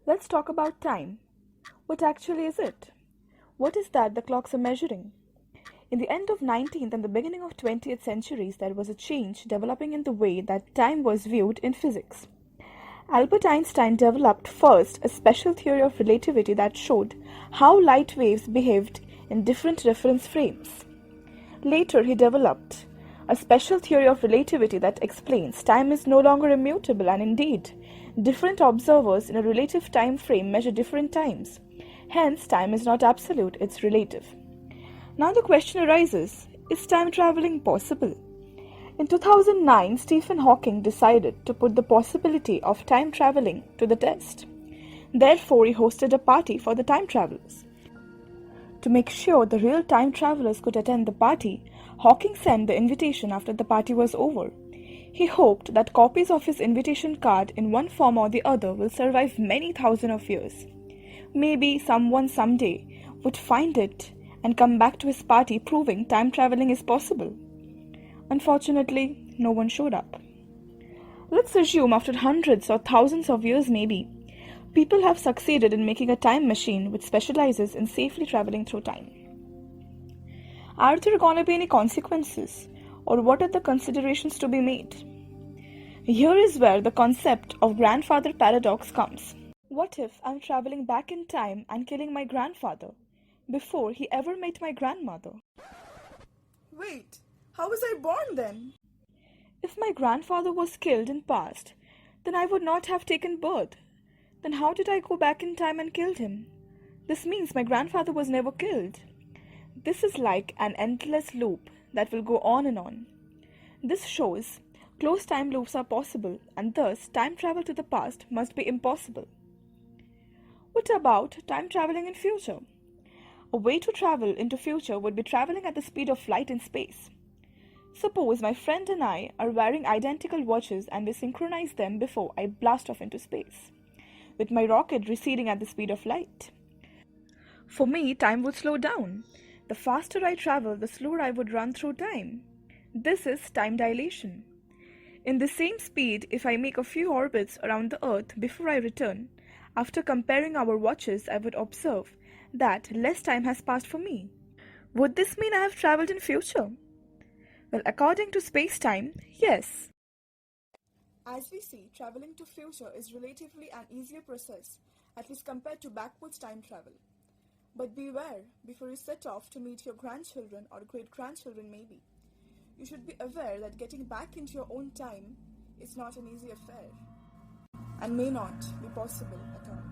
Let's talk about time. What actually is it? What is that the clocks are measuring? In the end of 19th and the beginning of 20th centuries, there was a change developing in the way that time was viewed in physics. Albert Einstein developed first a special theory of relativity that showed how light waves behaved in different reference frames. Later, he developed a special theory of relativity that explains time is no longer immutable, and indeed, different observers in a relative time frame measure different times. Hence, time is not absolute, it's relative. Now the question arises, is time traveling possible? In 2009, Stephen Hawking decided to put the possibility of time traveling to the test. Therefore, he hosted a party for the time travelers. To make sure the real time travelers could attend the party, Hawking sent the invitation after the party was over. He hoped that copies of his invitation card in one form or the other will survive many thousands of years. Maybe someone someday would find it and come back to his party proving time traveling is possible. Unfortunately, no one showed up. Let's assume after hundreds or thousands of years maybe, people have succeeded in making a time machine which specializes in safely traveling through time. Are there going to be any consequences, or what are the considerations to be made? Here is where the concept of grandfather paradox comes. What if I'm traveling back in time and killing my grandfather before he ever met my grandmother? Wait, how was I born then? If my grandfather was killed in past, then I would not have taken birth. Then how did I go back in time and killed him? This means my grandfather was never killed. This is like an endless loop that will go on and on. This shows closed time loops are possible, and thus time travel to the past must be impossible. What about time traveling in future? A way to travel into future would be traveling at the speed of light in space. Suppose my friend and I are wearing identical watches and we synchronize them before I blast off into space, with my rocket receding at the speed of light. For me, time would slow down. The faster I travel, the slower I would run through time. This is time dilation. In the same speed, if I make a few orbits around the Earth before I return, after comparing our watches, I would observe that less time has passed for me. Would this mean I have traveled in future? Well, according to space-time, yes. As we see, traveling to future is relatively an easier process, at least compared to backwards time travel. But beware, before you set off to meet your grandchildren or great-grandchildren maybe, you should be aware that getting back into your own time is not an easy affair, and may not be possible at all.